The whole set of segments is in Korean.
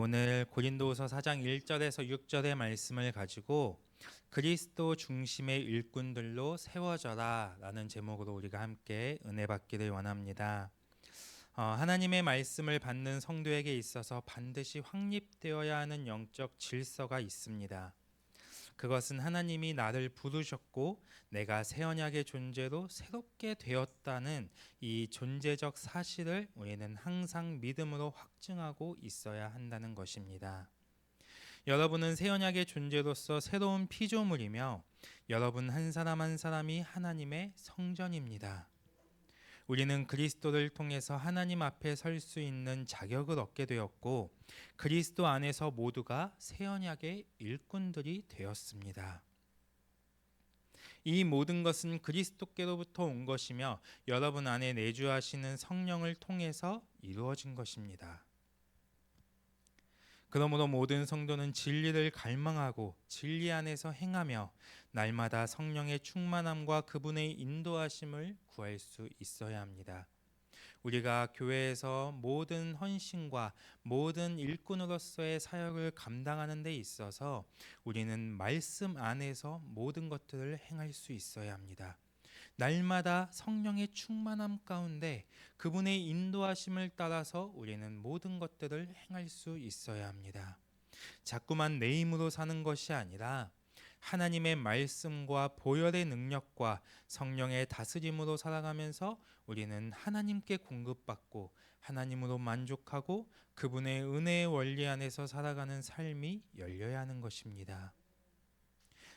오늘 고린도후서 4장 1절에서 6절의 말씀을 가지고 그리스도 중심의 일꾼들로 세워져라 라는 제목으로 우리가 함께 은혜 받기를 원합니다. 하나님의 말씀을 받는 성도에게 있어서 반드시 확립되어야 하는 영적 질서가 있습니다. 그것은 하나님이 나를 부르셨고 내가 새 언약의 존재로 새롭게 되었다는 이 존재적 사실을 우리는 항상 믿음으로 확증하고 있어야 한다는 것입니다. 여러분은 새 언약의 존재로서 새로운 피조물이며 여러분 한 사람 한 사람이 하나님의 성전입니다. 우리는 그리스도를 통해서 하나님 앞에 설 수 있는 자격을 얻게 되었고 그리스도 안에서 모두가 새 언약의 일꾼들이 되었습니다. 이 모든 것은 그리스도께로부터 온 것이며 여러분 안에 내주하시는 성령을 통해서 이루어진 것입니다. 그러므로 모든 성도는 진리를 갈망하고 진리 안에서 행하며 날마다 성령의 충만함과 그분의 인도하심을 구할 수 있어야 합니다. 우리가 교회에서 모든 헌신과 모든 일꾼으로서의 사역을 감당하는 데 있어서 우리는 말씀 안에서 모든 것들을 행할 수 있어야 합니다. 날마다 성령의 충만함 가운데 그분의 인도하심을 따라서 우리는 모든 것들을 행할 수 있어야 합니다. 자꾸만 내 힘으로 사는 것이 아니라 하나님의 말씀과 보혈의 능력과 성령의 다스림으로 살아가면서 우리는 하나님께 공급받고 하나님으로 만족하고 그분의 은혜의 원리 안에서 살아가는 삶이 열려야 하는 것입니다.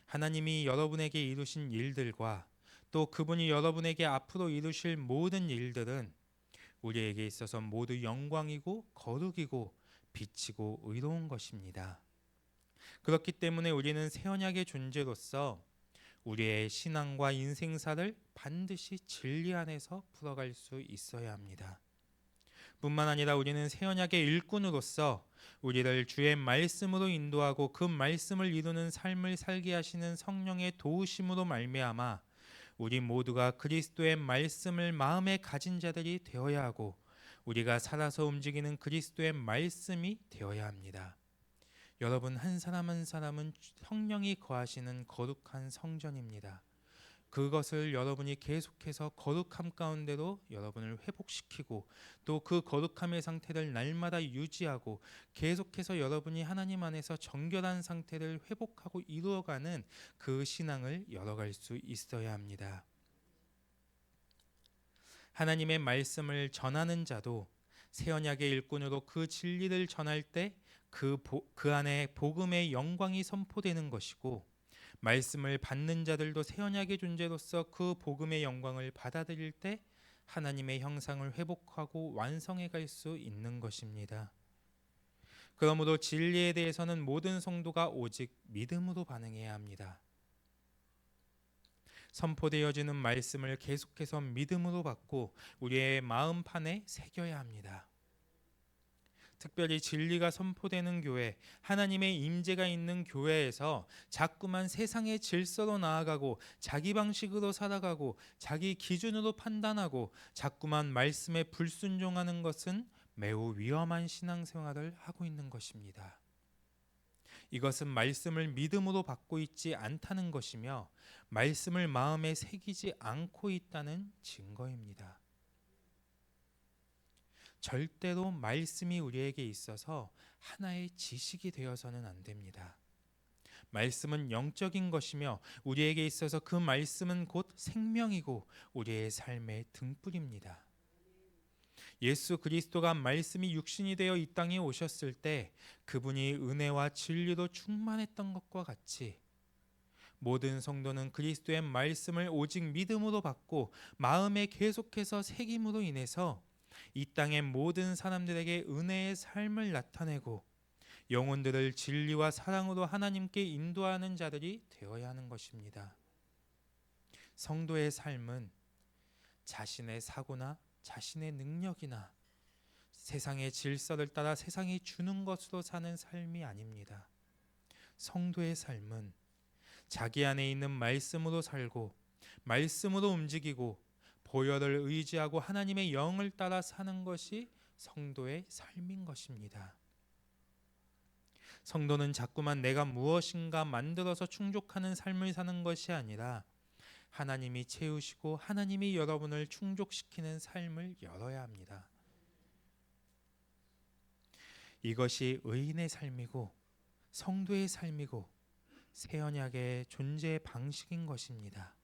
하나님이 여러분에게 이루신 일들과 또 그분이 여러분에게 앞으로 이루실 모든 일들은 우리에게 있어서 모두 영광이고 거룩이고 빛이고 의로운 것입니다. 그렇기 때문에 우리는 새 언약의 존재로서 우리의 신앙과 인생사를 반드시 진리 안에서 풀어갈 수 있어야 합니다. 뿐만 아니라 우리는 새 언약의 일꾼으로서 우리를 주의 말씀으로 인도하고 그 말씀을 이루는 삶을 살게 하시는 성령의 도우심으로 말미암아 우리 모두가 그리스도의 말씀을 마음에 가진 자들이 되어야 하고 우리가 살아서 움직이는 그리스도의 말씀이 되어야 합니다. 여러분 한 사람 한 사람은 성령이 거하시는 거룩한 성전입니다. 그것을 여러분이 계속해서 거룩함 가운데로 여러분을 회복시키고 또 그 거룩함의 상태를 날마다 유지하고 계속해서 여러분이 하나님 안에서 정결한 상태를 회복하고 이루어가는 그 신앙을 열어갈 수 있어야 합니다. 하나님의 말씀을 전하는 자도 새 언약의 일꾼으로 그 진리를 전할 때 그 안에 복음의 영광이 선포되는 것이고 말씀을 받는 자들도 새 언약의 존재로서 그 복음의 영광을 받아들일 때 하나님의 형상을 회복하고 완성해 갈 수 있는 것입니다. 그러므로 진리에 대해서는 모든 성도가 오직 믿음으로 반응해야 합니다. 선포되어지는 말씀을 계속해서 믿음으로 받고 우리의 마음판에 새겨야 합니다. 특별히 진리가 선포되는 교회, 하나님의 임재가 있는 교회에서 자꾸만 세상의 질서로 나아가고 자기 방식으로 살아가고 자기 기준으로 판단하고 자꾸만 말씀에 불순종하는 것은 매우 위험한 신앙생활을 하고 있는 것입니다. 이것은 말씀을 믿음으로 받고 있지 않다는 것이며 말씀을 마음에 새기지 않고 있다는 증거입니다. 절대로 말씀이 우리에게 있어서 하나의 지식이 되어서는 안 됩니다. 말씀은 영적인 것이며 우리에게 있어서 그 말씀은 곧 생명이고 우리의 삶의 등불입니다. 예수 그리스도가 말씀이 육신이 되어 이 땅에 오셨을 때 그분이 은혜와 진리로 충만했던 것과 같이 모든 성도는 그리스도의 말씀을 오직 믿음으로 받고 마음에 계속해서 새김으로 인해서 이 땅의 모든 사람들에게 은혜의 삶을 나타내고 영혼들을 진리와 사랑으로 하나님께 인도하는 자들이 되어야 하는 것입니다. 성도의 삶은 자신의 사고나 자신의 능력이나 세상의 질서를 따라 세상이 주는 것으로 사는 삶이 아닙니다. 성도의 삶은 자기 안에 있는 말씀으로 살고 말씀으로 움직이고 보혈을 의지하고 하나님의 영을 따라 사는 것이 성도의 삶인 것입니다. 성도는 자꾸만 내가 무엇인가 만들어서 충족하는 삶을 사는 것이 아니라 하나님이 채우시고 하나님이 여러분을 충족시키는 삶을 열어야 합니다. 이것이 의인의 삶이고 성도의 삶이고 새 언약의 존재 방식인 것입니다.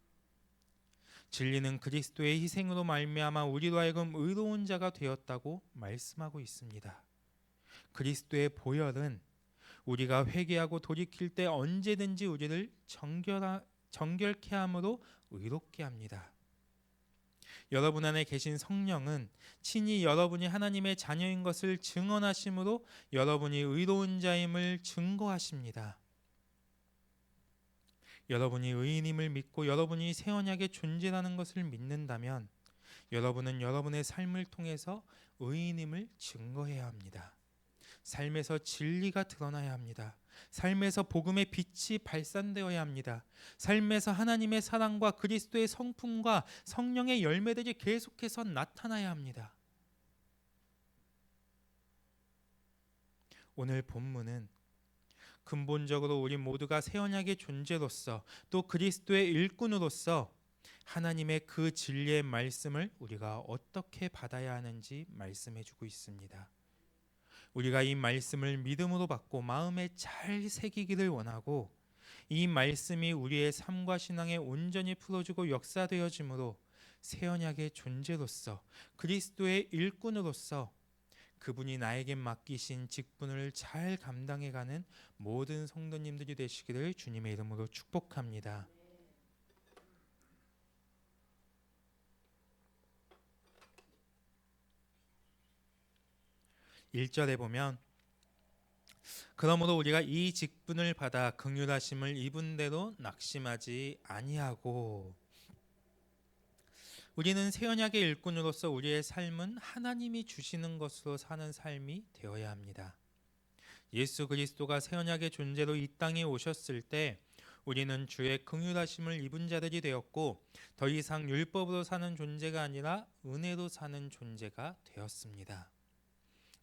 진리는 그리스도의 희생으로 말미암아 우리로 하여금 의로운 자가 되었다고 말씀하고 있습니다. 그리스도의 보혈은 우리가 회개하고 돌이킬 때 언제든지 우리를 정결케 함으로 의롭게 합니다. 여러분 안에 계신 성령은 친히 여러분이 하나님의 자녀인 것을 증언하심으로 여러분이 의로운 자임을 증거하십니다. 여러분이 의인임을 믿고 여러분이 새 언약의 존재라는 것을 믿는다면 여러분은 여러분의 삶을 통해서 의인임을 증거해야 합니다. 삶에서 진리가 드러나야 합니다. 삶에서 복음의 빛이 발산되어야 합니다. 삶에서 하나님의 사랑과 그리스도의 성품과 성령의 열매들이 계속해서 나타나야 합니다. 오늘 본문은 근본적으로 우리 모두가 새 언약의 존재로서 또 그리스도의 일꾼으로서 하나님의 그 진리의 말씀을 우리가 어떻게 받아야 하는지 말씀해주고 있습니다. 우리가 이 말씀을 믿음으로 받고 마음에 잘 새기기를 원하고 이 말씀이 우리의 삶과 신앙에 온전히 풀어주고 역사되어지므로 새 언약의 존재로서 그리스도의 일꾼으로서 그분이 나에게 맡기신 직분을 잘 감당해가는 모든 성도님들이 되시기를 주님의 이름으로 축복합니다. 1절에 보면 그러므로 우리가 이 직분을 받아 긍휼하심을 입은 대로 낙심하지 아니하고, 우리는 새 언약의 일꾼으로서 우리의 삶은 하나님이 주시는 것으로 사는 삶이 되어야 합니다. 예수 그리스도가 새 언약의 존재로 이 땅에 오셨을 때 우리는 주의 긍휼하심을 입은 자들이 되었고 더 이상 율법으로 사는 존재가 아니라 은혜로 사는 존재가 되었습니다.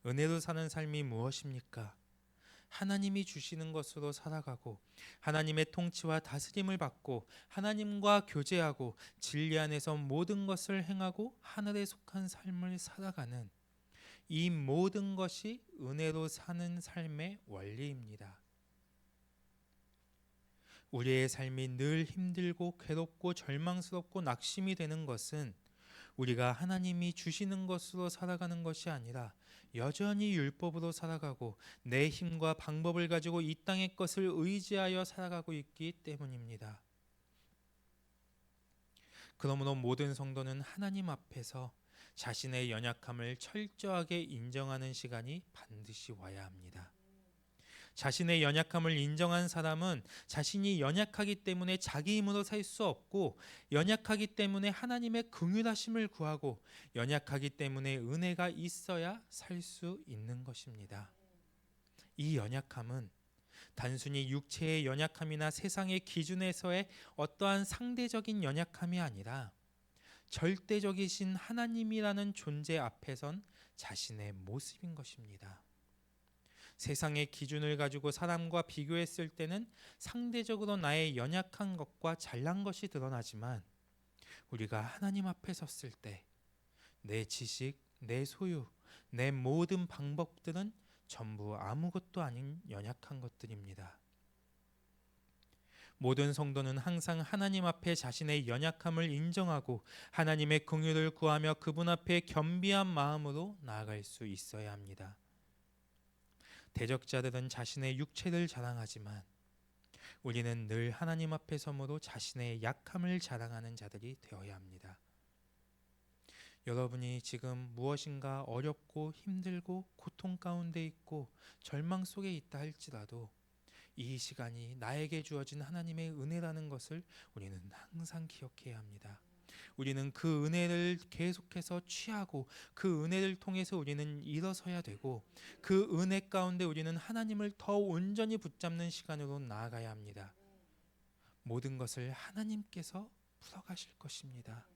은혜로 사는 삶이 무엇입니까? 하나님이 주시는 것으로 살아가고 하나님의 통치와 다스림을 받고 하나님과 교제하고 진리 안에서 모든 것을 행하고 하늘에 속한 삶을 살아가는 이 모든 것이 은혜로 사는 삶의 원리입니다. 우리의 삶이 늘 힘들고 괴롭고 절망스럽고 낙심이 되는 것은 우리가 하나님이 주시는 것으로 살아가는 것이 아니라 여전히 율법으로 살아가고 내 힘과 방법을 가지고 이 땅의 것을 의지하여 살아가고 있기 때문입니다. 그러므로 모든 성도는 하나님 앞에서 자신의 연약함을 철저하게 인정하는 시간이 반드시 와야 합니다. 자신의 연약함을 인정한 사람은 자신이 연약하기 때문에 자기 힘으로 살 수 없고 연약하기 때문에 하나님의 긍휼하심을 구하고 연약하기 때문에 은혜가 있어야 살 수 있는 것입니다. 이 연약함은 단순히 육체의 연약함이나 세상의 기준에서의 어떠한 상대적인 연약함이 아니라 절대적이신 하나님이라는 존재 앞에선 자신의 모습인 것입니다. 세상의 기준을 가지고 사람과 비교했을 때는 상대적으로 나의 연약한 것과 잘난 것이 드러나지만 우리가 하나님 앞에 섰을 때 내 지식, 내 소유, 내 모든 방법들은 전부 아무것도 아닌 연약한 것들입니다. 모든 성도는 항상 하나님 앞에 자신의 연약함을 인정하고 하나님의 긍휼을 구하며 그분 앞에 겸비한 마음으로 나아갈 수 있어야 합니다. 대적자들은 자신의 육체를 자랑하지만 우리는 늘 하나님 앞에 섬으로 자신의 약함을 자랑하는 자들이 되어야 합니다. 여러분이 지금 무엇인가 어렵고 힘들고 고통 가운데 있고 절망 속에 있다 할지라도 이 시간이 나에게 주어진 하나님의 은혜라는 것을 우리는 항상 기억해야 합니다. 우리는 그 은혜를 계속해서 취하고 그 은혜를 통해서 우리는 일어서야 되고 그 은혜 가운데 우리는 하나님을 더 온전히 붙잡는 시간으로 나아가야 합니다. 모든 것을 하나님께서 풀어가실 것입니다.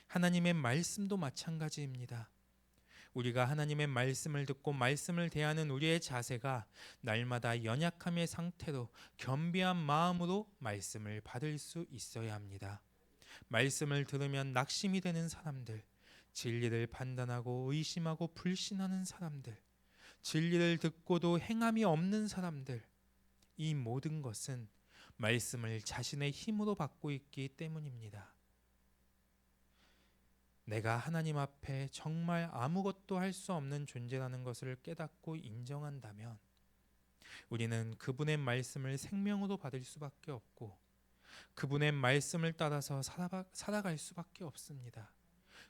하나님의 말씀도 마찬가지입니다. 우리가 하나님의 말씀을 듣고 말씀을 대하는 우리의 자세가 날마다 연약함의 상태로 겸비한 마음으로 말씀을 받을 수 있어야 합니다. 말씀을 들으면 낙심이 되는 사람들, 진리를 판단하고 의심하고 불신하는 사람들, 진리를 듣고도 행함이 없는 사람들, 이 모든 것은 말씀을 자신의 힘으로 받고 있기 때문입니다. 내가 하나님 앞에 정말 아무것도 할 수 없는 존재라는 것을 깨닫고 인정한다면 우리는 그분의 말씀을 생명으로 받을 수밖에 없고 그분의 말씀을 따라서 살아갈 수밖에 없습니다.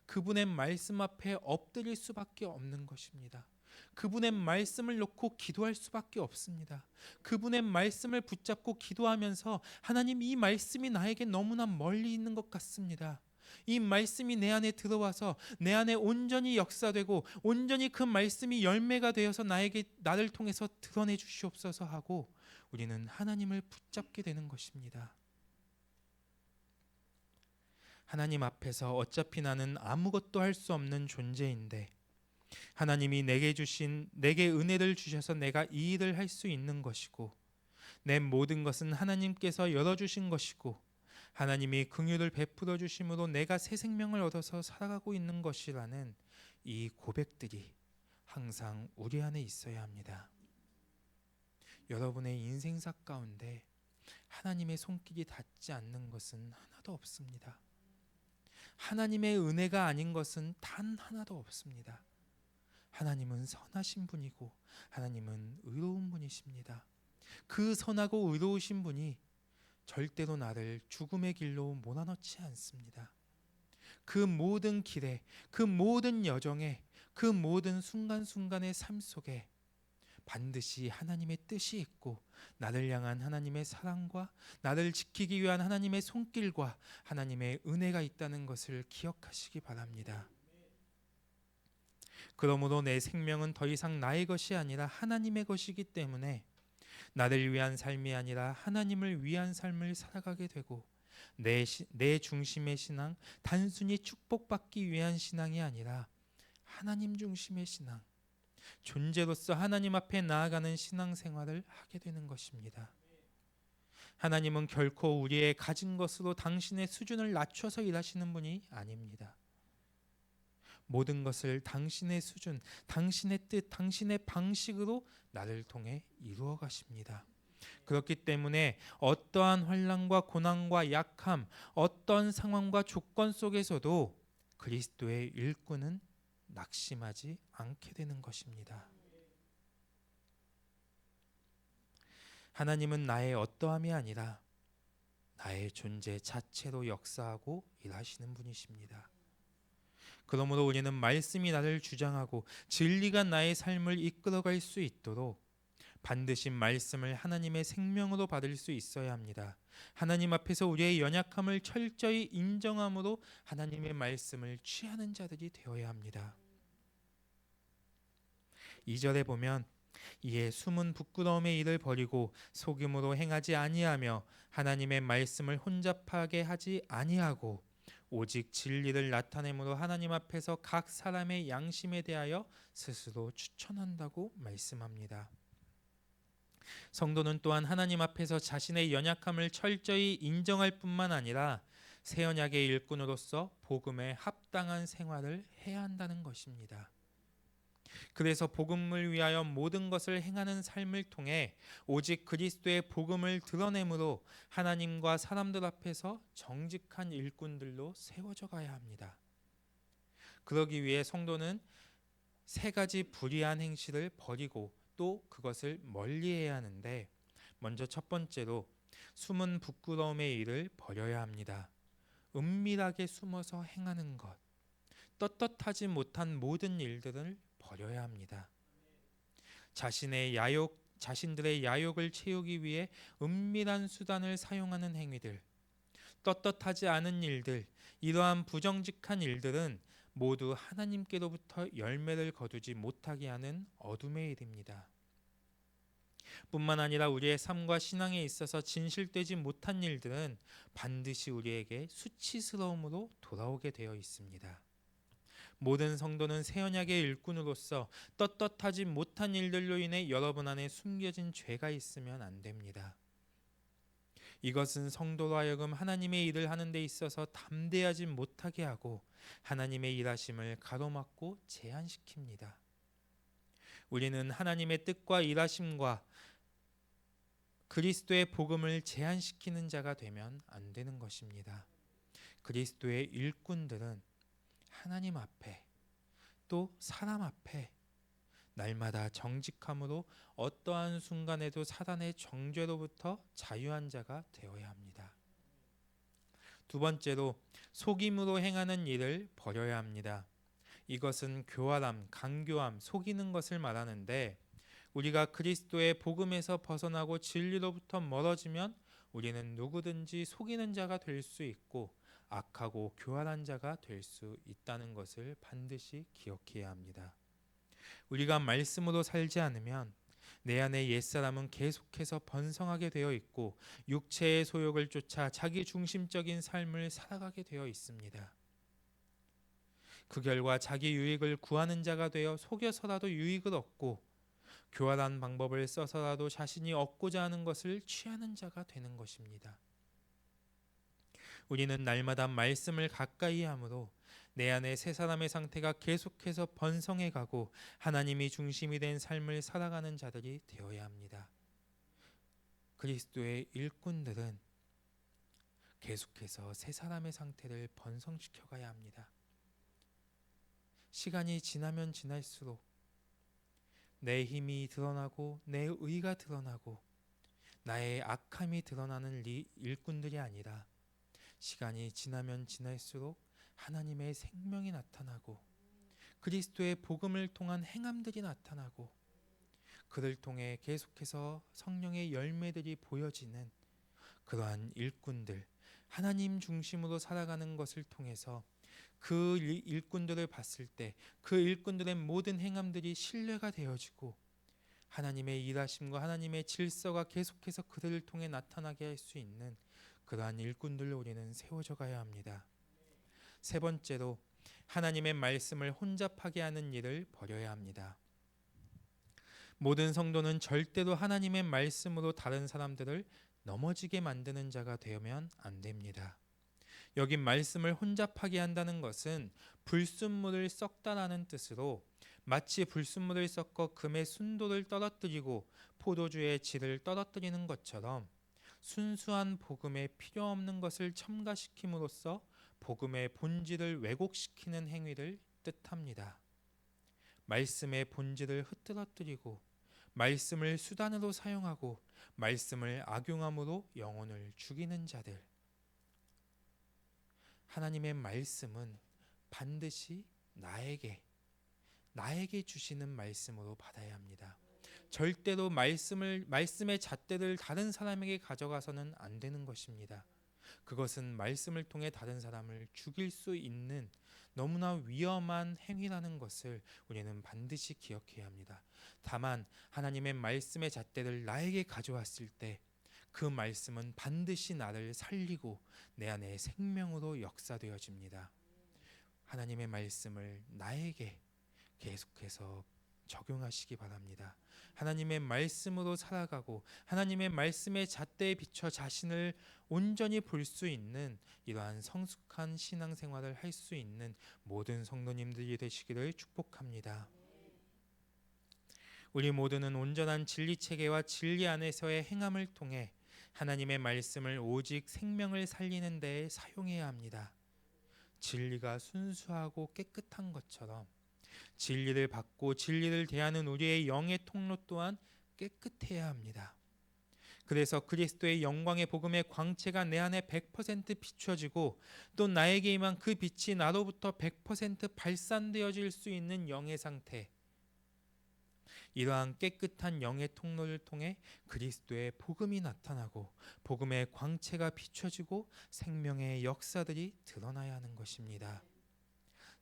그분의 말씀 앞에 엎드릴 수밖에 없는 것입니다. 그분의 말씀을 놓고 기도할 수밖에 없습니다. 그분의 말씀을 붙잡고 기도하면서 하나님, 이 말씀이 나에게 너무나 멀리 있는 것 같습니다. 이 말씀이 내 안에 들어와서 내 안에 온전히 역사되고 온전히 그 말씀이 열매가 되어서 나를 통해서 드러내 주시옵소서 하고 우리는 하나님을 붙잡게 되는 것입니다. 하나님 앞에서 어차피 나는 아무것도 할 수 없는 존재인데 하나님이 내게 은혜를 주셔서 내가 이 일을 할 수 있는 것이고 내 모든 것은 하나님께서 열어주신 것이고 하나님이 긍휼을 베풀어 주심으로 내가 새 생명을 얻어서 살아가고 있는 것이라는 이 고백들이 항상 우리 안에 있어야 합니다. 여러분의 인생사 가운데 하나님의 손길이 닿지 않는 것은 하나도 없습니다. 하나님의 은혜가 아닌 것은 단 하나도 없습니다. 하나님은 선하신 분이고 하나님은 의로운 분이십니다. 그 선하고 의로우신 분이 절대로 나를 죽음의 길로 몰아넣지 않습니다. 그 모든 길에, 그 모든 여정에, 그 모든 순간순간의 삶 속에 반드시 하나님의 뜻이 있고 나를 향한 하나님의 사랑과 나를 지키기 위한 하나님의 손길과 하나님의 은혜가 있다는 것을 기억하시기 바랍니다. 그러므로 내 생명은 더 이상 나의 것이 아니라 하나님의 것이기 때문에 나를 위한 삶이 아니라 하나님을 위한 삶을 살아가게 되고 내 중심의 신앙, 단순히 축복받기 위한 신앙이 아니라 하나님 중심의 신앙, 존재로서 하나님 앞에 나아가는 신앙생활을 하게 되는 것입니다. 하나님은 결코 우리의 가진 것으로 당신의 수준을 낮춰서 일하시는 분이 아닙니다. 모든 것을 당신의 수준, 당신의 뜻, 당신의 방식으로 나를 통해 이루어 가십니다. 그렇기 때문에 어떠한 환난과 고난과 약함, 어떤 상황과 조건 속에서도 그리스도의 일꾼은 낙심하지 않게 되는 것입니다. 하나님은 나의 어떠함이 아니라 나의 존재 자체로 역사하고 일하시는 분이십니다. 그러므로 우리는 말씀이 나를 주장하고 진리가 나의 삶을 이끌어갈 수 있도록 반드시 말씀을 하나님의 생명으로 받을 수 있어야 합니다. 하나님 앞에서 우리의 연약함을 철저히 인정함으로 하나님의 말씀을 취하는 자들이 되어야 합니다. 2절에 보면 이에 숨은 부끄러움의 일을 버리고 속임으로 행하지 아니하며 하나님의 말씀을 혼잡하게 하지 아니하고 오직 진리를 나타내므로 하나님 앞에서 각 사람의 양심에 대하여 스스로 추천한다고 말씀합니다. 성도는 또한 하나님 앞에서 자신의 연약함을 철저히 인정할 뿐만 아니라 새 언약의 일꾼으로서 복음에 합당한 생활을 해야 한다는 것입니다. 그래서 복음을 위하여 모든 것을 행하는 삶을 통해 오직 그리스도의 복음을 드러내므로 하나님과 사람들 앞에서 정직한 일꾼들로 세워져 가야 합니다. 그러기 위해 성도는 세 가지 불의한 행실을 버리고 또 그것을 멀리해야 하는데, 먼저 첫 번째로 숨은 부끄러움의 일을 버려야 합니다. 은밀하게 숨어서 행하는 것, 떳떳하지 못한 모든 일들을 버려야 합니다. 자신들의 야욕을 채우기 위해 은밀한 수단을 사용하는 행위들, 떳떳하지 않은 일들, 이러한 부정직한 일들은 모두 하나님께로부터 열매를 거두지 못하게 하는 어둠의 일입니다. 뿐만 아니라 우리의 삶과 신앙에 있어서 진실되지 못한 일들은 반드시 우리에게 수치스러움으로 돌아오게 되어 있습니다. 모든 성도는 새 언약의 일꾼으로서 떳떳하지 못한 일들로 인해 여러분 안에 숨겨진 죄가 있으면 안 됩니다. 이것은 성도로 하여금 하나님의 일을 하는 데 있어서 담대하지 못하게 하고 하나님의 일하심을 가로막고 제한시킵니다. 우리는 하나님의 뜻과 일하심과 그리스도의 복음을 제한시키는 자가 되면 안 되는 것입니다. 그리스도의 일꾼들은 하나님 앞에 또 사람 앞에 날마다 정직함으로 어떠한 순간에도 사단의 정죄로부터 자유한 자가 되어야 합니다. 두 번째로 속임으로 행하는 일을 버려야 합니다. 이것은 교활함, 간교함, 속이는 것을 말하는데 우리가 그리스도의 복음에서 벗어나고 진리로부터 멀어지면 우리는 누구든지 속이는 자가 될 수 있고 악하고 교활한 자가 될 수 있다는 것을 반드시 기억해야 합니다. 우리가 말씀으로 살지 않으면 내 안의 옛사람은 계속해서 번성하게 되어 있고 육체의 소욕을 쫓아 자기 중심적인 삶을 살아가게 되어 있습니다. 그 결과 자기 유익을 구하는 자가 되어 속여서라도 유익을 얻고 교활한 방법을 써서라도 자신이 얻고자 하는 것을 취하는 자가 되는 것입니다. 우리는 날마다 말씀을 가까이 함으로 내 안에 새 사람의 상태가 계속해서 번성해 가고 하나님이 중심이 된 삶을 살아가는 자들이 되어야 합니다. 그리스도의 일꾼들은 계속해서 새 사람의 상태를 번성시켜 가야 합니다. 시간이 지나면 지날수록 내 힘이 드러나고 내 의가 드러나고 나의 악함이 드러나는 일꾼들이 아니라 시간이 지나면 지날수록 하나님의 생명이 나타나고 그리스도의 복음을 통한 행함들이 나타나고 그를 통해 계속해서 성령의 열매들이 보여지는 그러한 일꾼들, 하나님 중심으로 살아가는 것을 통해서 그 일꾼들을 봤을 때 그 일꾼들의 모든 행함들이 신뢰가 되어지고 하나님의 일하심과 하나님의 질서가 계속해서 그들을 통해 나타나게 할 수 있는 그러한 일꾼들로 우리는 세워져 가야 합니다. 세 번째로 하나님의 말씀을 혼잡하게 하는 일을 버려야 합니다. 모든 성도는 절대로 하나님의 말씀으로 다른 사람들을 넘어지게 만드는 자가 되면 안 됩니다. 여기 말씀을 혼잡하게 한다는 것은 불순물을 섞다라는 뜻으로 마치 불순물을 섞어 금의 순도를 떨어뜨리고 포도주의 질을 떨어뜨리는 것처럼 순수한 복음에 필요 없는 것을 첨가시킴으로써 복음의 본질을 왜곡시키는 행위를 뜻합니다. 말씀의 본질을 흐트러뜨리고 말씀을 수단으로 사용하고 말씀을 악용함으로 영혼을 죽이는 자들. 하나님의 말씀은 반드시 나에게 주시는 말씀으로 받아야 합니다. 절대로 말씀의 잣대를 다른 사람에게 가져가서는 안 되는 것입니다. 그것은 말씀을 통해 다른 사람을 죽일 수 있는 너무나 위험한 행위라는 것을 우리는 반드시 기억해야 합니다. 다만 하나님의 말씀의 잣대를 나에게 가져왔을 때 그 말씀은 반드시 나를 살리고 내 안에 생명으로 역사되어집니다. 하나님의 말씀을 나에게 계속해서 적용하시기 바랍니다. 하나님의 말씀으로 살아가고 하나님의 말씀의 잣대에 비춰 자신을 온전히 볼 수 있는 이러한 성숙한 신앙생활을 할 수 있는 모든 성도님들이 되시기를 축복합니다. 우리 모두는 온전한 진리 체계와 진리 안에서의 행함을 통해 하나님의 말씀을 오직 생명을 살리는 데에 사용해야 합니다. 진리가 순수하고 깨끗한 것처럼 진리를 받고 진리를 대하는 우리의 영의 통로 또한 깨끗해야 합니다. 그래서 그리스도의 영광의 복음의 광채가 내 안에 100% 비춰지고 또 나에게 임한 그 빛이 나로부터 100% 발산되어질 수 있는 영의 상태, 이러한 깨끗한 영의 통로를 통해 그리스도의 복음이 나타나고 복음의 광채가 비춰지고 생명의 역사들이 드러나야 하는 것입니다.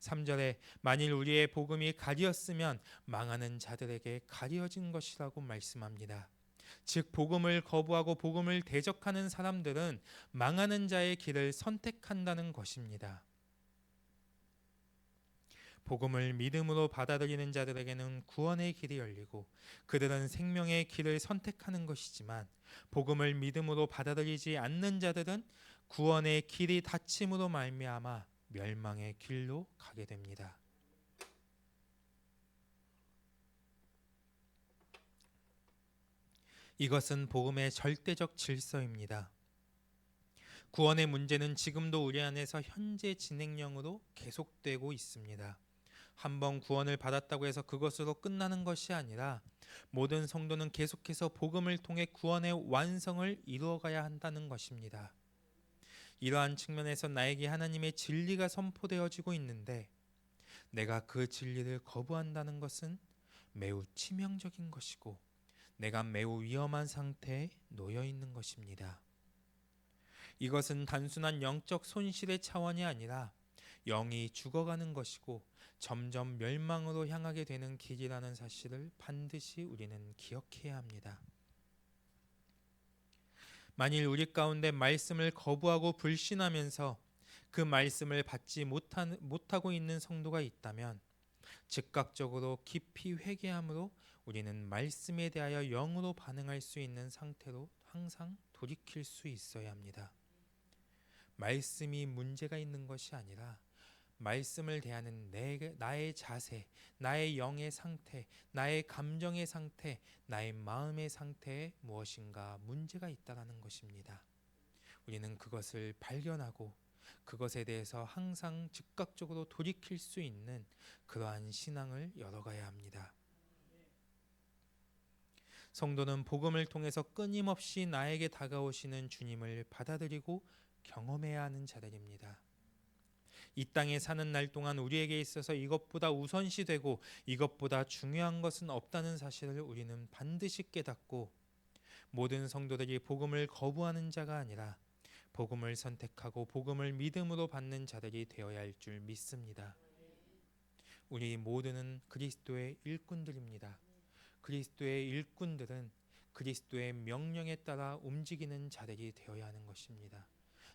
3절에 만일 우리의 복음이 가리었으면 망하는 자들에게 가리어진 것이라고 말씀합니다. 즉 복음을 거부하고 복음을 대적하는 사람들은 망하는 자의 길을 선택한다는 것입니다. 복음을 믿음으로 받아들이는 자들에게는 구원의 길이 열리고 그들은 생명의 길을 선택하는 것이지만, 복음을 믿음으로 받아들이지 않는 자들은 구원의 길이 닫힘으로 말미암아 멸망의 길로 가게 됩니다. 이것은 복음의 절대적 질서입니다. 구원의 문제는 지금도 우리 안에서 현재 진행형으로 계속되고 있습니다. 한번 구원을 받았다고 해서 그것으로 끝나는 것이 아니라 모든 성도는 계속해서 복음을 통해 구원의 완성을 이루어가야 한다는 것입니다. 이러한 측면에서 나에게 하나님의 진리가 선포되어지고 있는데, 내가 그 진리를 거부한다는 것은 매우 치명적인 것이고 내가 매우 위험한 상태에 놓여 있는 것입니다. 이것은 단순한 영적 손실의 차원이 아니라 영이 죽어가는 것이고 점점 멸망으로 향하게 되는 길이라는 사실을 반드시 우리는 기억해야 합니다. 만일 우리 가운데 말씀을 거부하고 불신하면서 그 말씀을 받지 못하고 있는 성도가 있다면, 즉각적으로 깊이 회개함으로 우리는 말씀에 대하여 영으로 반응할 수 있는 상태로 항상 돌이킬 수 있어야 합니다. 말씀이 문제가 있는 것이 아니라 말씀을 대하는 나의 자세, 나의 영의 상태, 나의 감정의 상태, 나의 마음의 상태에 무엇인가 문제가 있다는 것입니다. 우리는 그것을 발견하고 그것에 대해서 항상 즉각적으로 돌이킬 수 있는 그러한 신앙을 열어가야 합니다. 성도는 복음을 통해서 끊임없이 나에게 다가오시는 주님을 받아들이고 경험해야 하는 자들입니다. 이 땅에 사는 날 동안 우리에게 있어서 이것보다 우선시되고 이것보다 중요한 것은 없다는 사실을 우리는 반드시 깨닫고, 모든 성도들이 복음을 거부하는 자가 아니라 복음을 선택하고 복음을 믿음으로 받는 자들이 되어야 할 줄 믿습니다. 우리 모두는 그리스도의 일꾼들입니다. 그리스도의 일꾼들은 그리스도의 명령에 따라 움직이는 자들이 되어야 하는 것입니다.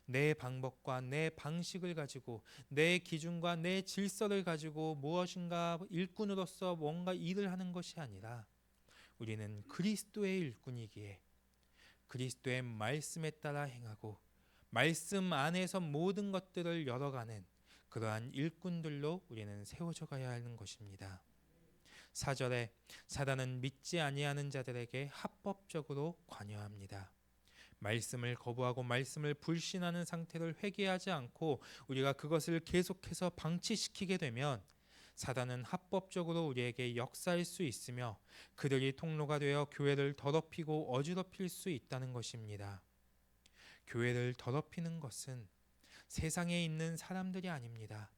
내 방법과 내 방식을 가지고, 내 기준과 내 질서를 가지고 무엇인가 일꾼으로서 뭔가 일을 하는 것이 아니라, 우리는 그리스도의 일꾼이기에 그리스도의 말씀에 따라 행하고 말씀 안에서 모든 것들을 열어가는 그러한 일꾼들로 우리는 세워져 가야 하는 것입니다. 4절에 사단은 믿지 아니하는 자들에게 합법적으로 관여합니다. 말씀을 거부하고 말씀을 불신하는 상태를 회개하지 않고 우리가 그것을 계속해서 방치시키게 되면 사단은 합법적으로 우리에게 역사할 수 있으며 그들이 통로가 되어 교회를 더럽히고 어지럽힐 수 있다는 것입니다. 교회를 더럽히는 것은 세상에 있는 사람들이 아닙니다.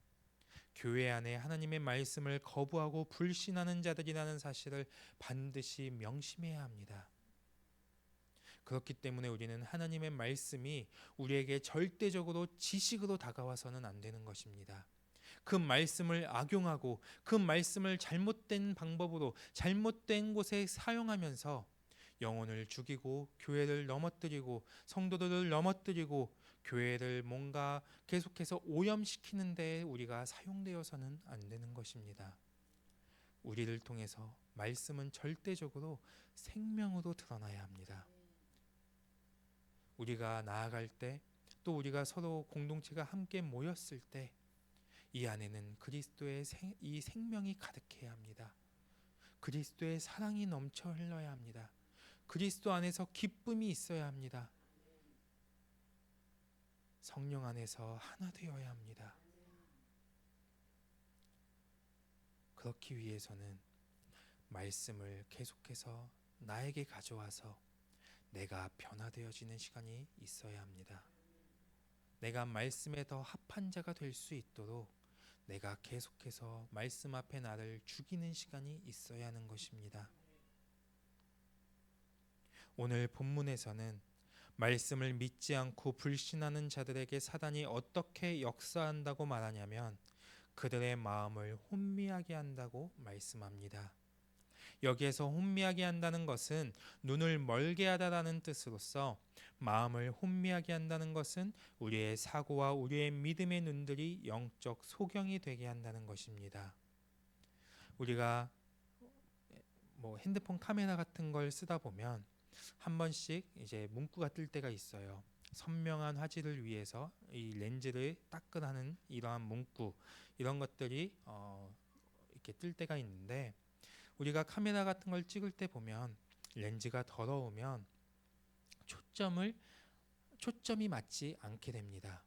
교회 안에 하나님의 말씀을 거부하고 불신하는 자들이라는 사실을 반드시 명심해야 합니다. 그렇기 때문에 우리는 하나님의 말씀이 우리에게 절대적으로 지식으로 다가와서는 안 되는 것입니다. 그 말씀을 악용하고 그 말씀을 잘못된 방법으로 잘못된 곳에 사용하면서 영혼을 죽이고 교회를 넘어뜨리고 성도들을 넘어뜨리고 교회를 뭔가 계속해서 오염시키는 데 우리가 사용되어서는 안 되는 것입니다. 우리를 통해서 말씀은 절대적으로 생명으로 드러나야 합니다. 우리가 나아갈 때, 또 우리가 서로 공동체가 함께 모였을 때 이 안에는 그리스도의 이 생명이 가득해야 합니다. 그리스도의 사랑이 넘쳐 흘러야 합니다. 그리스도 안에서 기쁨이 있어야 합니다. 성령 안에서 하나 되어야 합니다. 그렇기 위해서는 말씀을 계속해서 나에게 가져와서 내가 변화되어지는 시간이 있어야 합니다. 내가 말씀에 더 합한 자가 될 수 있도록 내가 계속해서 말씀 앞에 나를 죽이는 시간이 있어야 하는 것입니다. 오늘 본문에서는 말씀을 믿지 않고 불신하는 자들에게 사단이 어떻게 역사한다고 말하냐면 그들의 마음을 혼미하게 한다고 말씀합니다. 여기에서 혼미하게 한다는 것은 눈을 멀게 하다라는 뜻으로서, 마음을 혼미하게 한다는 것은 우리의 사고와 우리의 믿음의 눈들이 영적 소경이 되게 한다는 것입니다. 우리가 핸드폰 카메라 같은 걸 쓰다 보면 한 번씩 이제 문구가 뜰 때가 있어요. 선명한 화질을 위해서 이 렌즈를 따끈하는 이러한 문구, 이런 것들이 이렇게 뜰 때가 있는데, 우리가 카메라 같은 걸 찍을 때 보면 렌즈가 더러우면 초점이 맞지 않게 됩니다.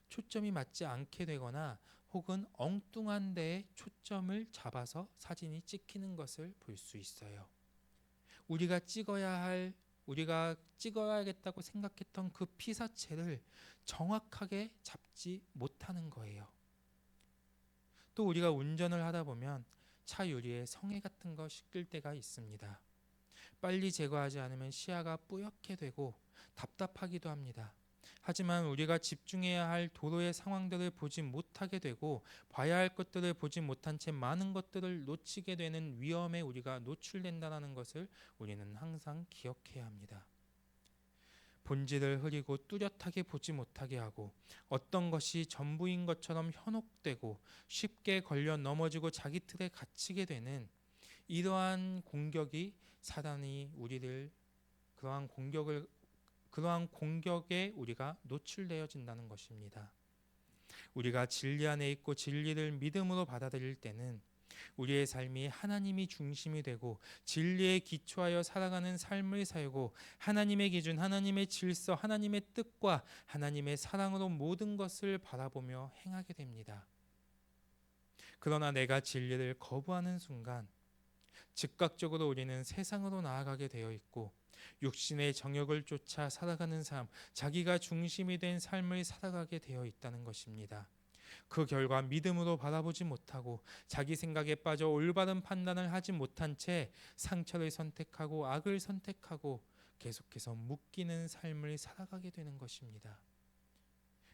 초점이 맞지 않게 되거나 혹은 엉뚱한 데에 초점을 잡아서 사진이 찍히는 것을 볼 수 있어요. 우리가 찍어야겠다고 생각했던 그 피사체를 정확하게 잡지 못하는 거예요. 또 우리가 운전을 하다 보면 차 유리에 성에 같은 거 씻길 때가 있습니다. 빨리 제거하지 않으면 시야가 뿌옇게 되고 답답하기도 합니다. 하지만 우리가 집중해야 할 도로의 상황들을 보지 못하게 되고 봐야 할 것들을 보지 못한 채 많은 것들을 놓치게 되는 위험에 우리가 노출된다는 것을 우리는 항상 기억해야 합니다. 본질을 흐리고 뚜렷하게 보지 못하게 하고 어떤 것이 전부인 것처럼 현혹되고 쉽게 걸려 넘어지고 자기 틀에 갇히게 되는 이러한 공격이 사단이 우리를 그러한 공격에 우리가 노출되어진다는 것입니다. 우리가 진리 안에 있고 진리를 믿음으로 받아들일 때는 우리의 삶이 하나님이 중심이 되고 진리에 기초하여 살아가는 삶을 살고 하나님의 기준, 하나님의 질서, 하나님의 뜻과 하나님의 사랑으로 모든 것을 바라보며 행하게 됩니다. 그러나 내가 진리를 거부하는 순간 즉각적으로 우리는 세상으로 나아가게 되어 있고 육신의 정욕을 쫓아 살아가는 삶, 자기가 중심이 된 삶을 살아가게 되어 있다는 것입니다. 그 결과 믿음으로 바라보지 못하고 자기 생각에 빠져 올바른 판단을 하지 못한 채 상처를 선택하고 악을 선택하고 계속해서 묶이는 삶을 살아가게 되는 것입니다.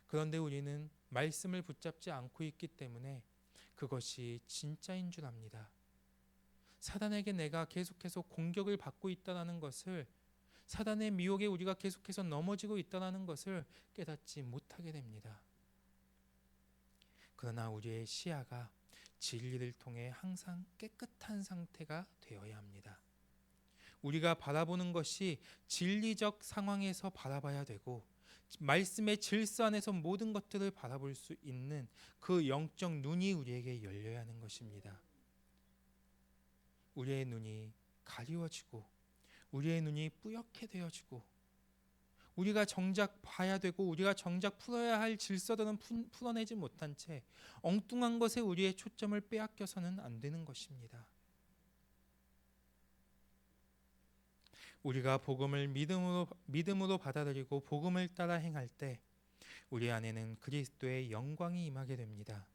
그런데 우리는 말씀을 붙잡지 않고 있기 때문에 그것이 진짜인 줄 압니다. 사단에게 내가 계속해서 공격을 받고 있다는 것을, 사단의 미혹에 우리가 계속해서 넘어지고 있다는 것을 깨닫지 못하게 됩니다. 그러나 우리의 시야가 진리를 통해 항상 깨끗한 상태가 되어야 합니다. 우리가 바라보는 것이 진리적 상황에서 바라봐야 되고 말씀의 질서 안에서 모든 것들을 바라볼 수 있는 그 영적 눈이 우리에게 열려야 하는 것입니다. 우리의 눈이 가리워지고 우리의 눈이 뿌옇게 되어지고 우리가 정작 봐야 되고 우리가 정작 풀어야 할 질서들은 풀어내지 못한 채 엉뚱한 것에 우리의 초점을 빼앗겨서는 안 되는 것입니다. 우리가 복음을 믿음으로 받아들이고 복음을 따라 행할 때 우리 안에는 그리스도의 영광이 임하게 됩니다.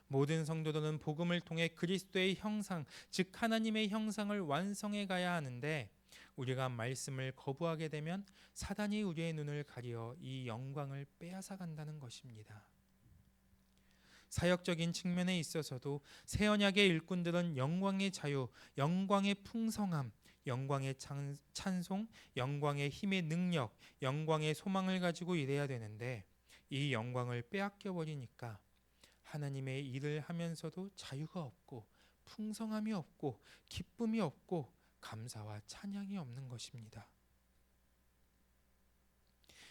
모든 성도들은 복음을 통해 그리스도의 형상, 즉 하나님의 형상을 완성해 가야 하는데 우리가 말씀을 거부하게 되면 사단이 우리의 눈을 가려 이 영광을 빼앗아 간다는 것입니다. 사역적인 측면에 있어서도 새 언약의 일꾼들은 영광의 자유, 영광의 풍성함, 영광의 찬송, 영광의 힘의 능력, 영광의 소망을 가지고 일해야 되는데 이 영광을 빼앗겨 버리니까 하나님의 일을 하면서도 자유가 없고 풍성함이 없고 기쁨이 없고 감사와 찬양이 없는 것입니다.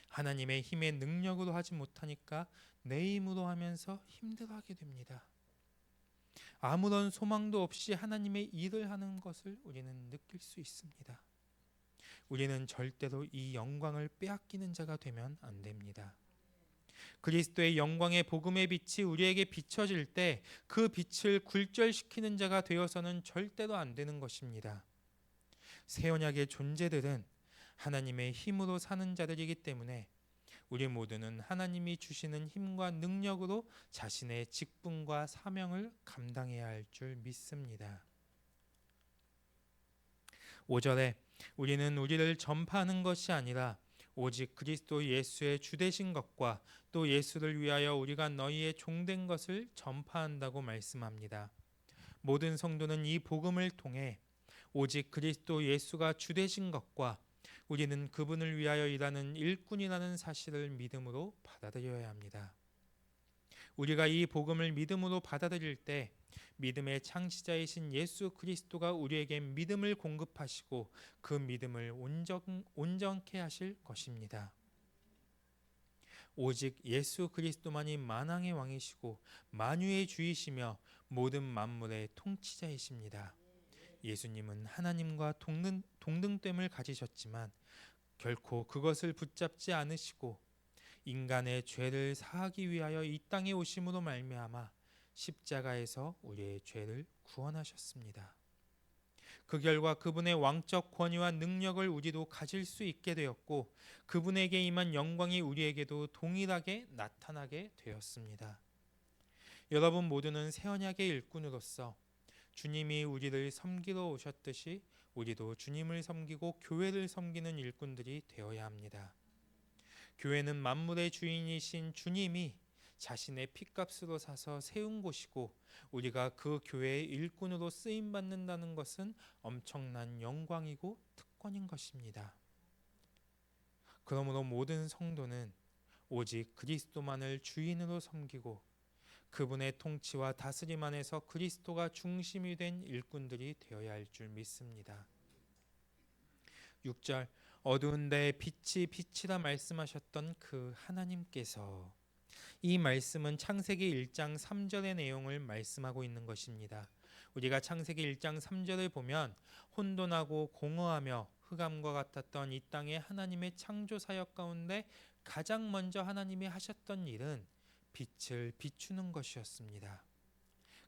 하나님의 힘의 능력으로 하지 못하니까 내 힘으로 하면서 힘들어하게 됩니다. 아무런 소망도 없이 하나님의 일을 하는 것을 우리는 느낄 수 있습니다. 우리는 절대로 이 영광을 빼앗기는 자가 되면 안 됩니다. 그리스도의 영광의 복음의 빛이 우리에게 비춰질 때 그 빛을 굴절시키는 자가 되어서는 절대로 안 되는 것입니다. 새 언약의 존재들은 하나님의 힘으로 사는 자들이기 때문에 우리 모두는 하나님이 주시는 힘과 능력으로 자신의 직분과 사명을 감당해야 할 줄 믿습니다. 5절에 우리는 우리를 전파하는 것이 아니라 오직 그리스도 예수의 주되신 것과 또 예수를 위하여 우리가 너희의 종된 것을 전파한다고 말씀합니다. 모든 성도는 이 복음을 통해 오직 그리스도 예수가 주되신 것과 우리는 그분을 위하여 일하는 일꾼이라는 사실을 믿음으로 받아들여야 합니다. 우리가 이 복음을 믿음으로 받아들일 때 믿음의 창시자이신 예수 그리스도가 우리에게 믿음을 공급하시고 그 믿음을 온전케 하실 것입니다. 오직 예수 그리스도만이 만왕의 왕이시고 만유의 주이시며 모든 만물의 통치자이십니다. 예수님은 하나님과 동등됨을 가지셨지만 결코 그것을 붙잡지 않으시고 인간의 죄를 사하기 위하여 이 땅에 오심으로 말미암아 십자가에서 우리의 죄를 구원하셨습니다. 그 결과 그분의 왕적 권위와 능력을 우리도 가질 수 있게 되었고 그분에게 임한 영광이 우리에게도 동일하게 나타나게 되었습니다. 여러분 모두는 새 언약의 일꾼으로서 주님이 우리를 섬기러 오셨듯이 우리도 주님을 섬기고 교회를 섬기는 일꾼들이 되어야 합니다. 교회는 만물의 주인이신 주님이 자신의 핏값으로 사서 세운 곳이고 우리가 그 교회의 일꾼으로 쓰임 받는다는 것은 엄청난 영광이고 특권인 것입니다. 그러므로 모든 성도는 오직 그리스도만을 주인으로 섬기고 그분의 통치와 다스림 안에서 그리스도가 중심이 된 일꾼들이 되어야 할 줄 믿습니다. 6절 어두운 데에 빛이 빛이라 말씀하셨던 그 하나님께서, 이 말씀은 창세기 1장 3절의 내용을 말씀하고 있는 것입니다. 우리가 창세기 1장 3절을 보면 혼돈하고 공허하며 흑암과 같았던 이 땅의 하나님의 창조 사역 가운데 가장 먼저 하나님이 하셨던 일은 빛을 비추는 것이었습니다.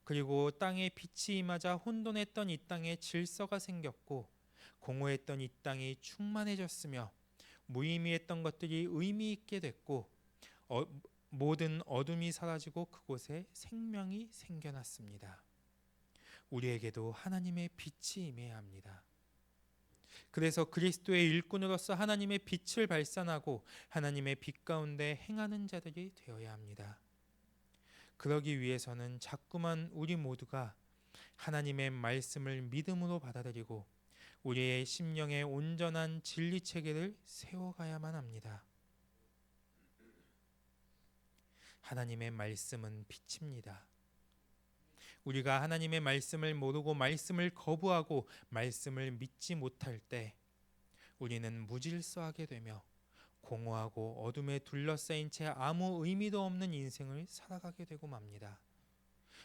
그리고 땅에 빛이 임하자 혼돈했던 이 땅에 질서가 생겼고 공허했던 이 땅이 충만해졌으며 무의미했던 것들이 의미 있게 됐고 모든 어둠이 사라지고 그곳에 생명이 생겨났습니다. 우리에게도 하나님의 빛이 임해야 합니다. 그래서 그리스도의 일꾼으로서 하나님의 빛을 발산하고 하나님의 빛 가운데 행하는 자들이 되어야 합니다. 그러기 위해서는 자꾸만 우리 모두가 하나님의 말씀을 믿음으로 받아들이고 우리의 심령에 온전한 진리 체계를 세워가야만 합니다. 하나님의 말씀은 빛입니다. 우리가 하나님의 말씀을 모르고 말씀을 거부하고 말씀을 믿지 못할 때 우리는 무질서하게 되며 공허하고 어둠에 둘러싸인 채 아무 의미도 없는 인생을 살아가게 되고 맙니다.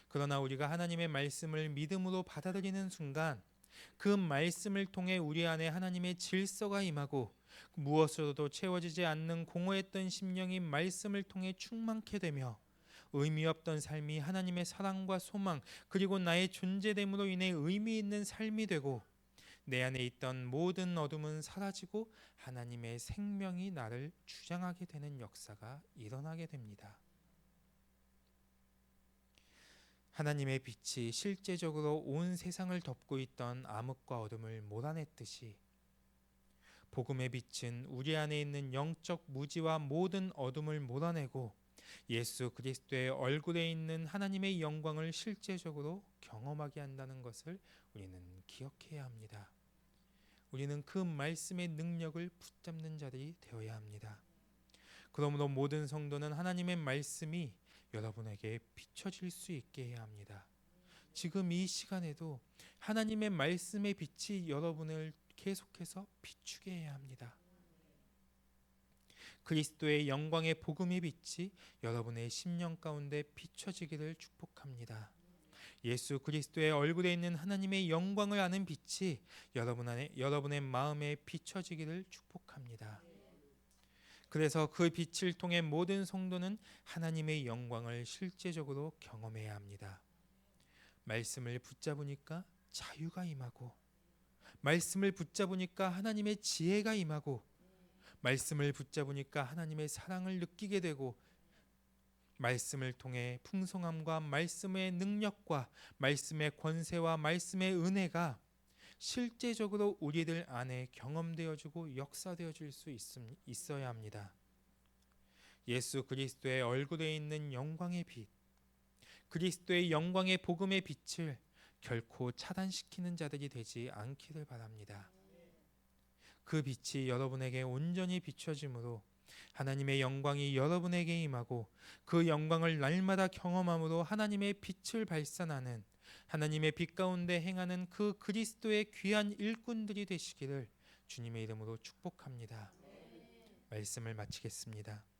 그러나 우리가 하나님의 말씀을 믿음으로 받아들이는 순간 그 말씀을 통해 우리 안에 하나님의 질서가 임하고 무엇으로도 채워지지 않는 공허했던 심령이 말씀을 통해 충만케 되며 의미 없던 삶이 하나님의 사랑과 소망 그리고 나의 존재됨으로 인해 의미 있는 삶이 되고 내 안에 있던 모든 어둠은 사라지고 하나님의 생명이 나를 주장하게 되는 역사가 일어나게 됩니다. 하나님의 빛이 실제적으로 온 세상을 덮고 있던 암흑과 어둠을 몰아냈듯이 복음의 빛은 우리 안에 있는 영적 무지와 모든 어둠을 몰아내고 예수 그리스도의 얼굴에 있는 하나님의 영광을 실제적으로 경험하게 한다는 것을 우리는 기억해야 합니다. 우리는 그 말씀의 능력을 붙잡는 자들이 되어야 합니다. 그러므로 모든 성도는 하나님의 말씀이 여러분에게 비춰질 수 있게 해야 합니다. 지금 이 시간에도 하나님의 말씀의 빛이 여러분을 계속해서 비추게 해야 합니다. 그리스도의 영광의 복음의 빛이 여러분의 심령 가운데 비춰지기를 축복합니다. 예수 그리스도의 얼굴에 있는 하나님의 영광을 아는 빛이 여러분의 마음에 비춰지기를 축복합니다. 그래서 그 빛을 통해 모든 성도는 하나님의 영광을 실제적으로 경험해야 합니다. 말씀을 붙잡으니까 자유가 임하고, 말씀을 붙잡으니까 하나님의 지혜가 임하고, 말씀을 붙잡으니까 하나님의 사랑을 느끼게 되고, 말씀을 통해 풍성함과 말씀의 능력과 말씀의 권세와 말씀의 은혜가 실제적으로 우리들 안에 경험되어지고 역사되어질 수 있어야 합니다. 예수 그리스도의 얼굴에 있는 영광의 빛, 그리스도의 영광의 복음의 빛을 결코 차단시키는 자들이 되지 않기를 바랍니다. 그 빛이 여러분에게 온전히 비춰짐으로 하나님의 영광이 여러분에게 임하고 그 영광을 날마다 경험함으로 하나님의 빛을 발산하는 하나님의 빛 가운데 행하는 그 그리스도의 귀한 일꾼들이 되시기를 주님의 이름으로 축복합니다. 말씀을 마치겠습니다.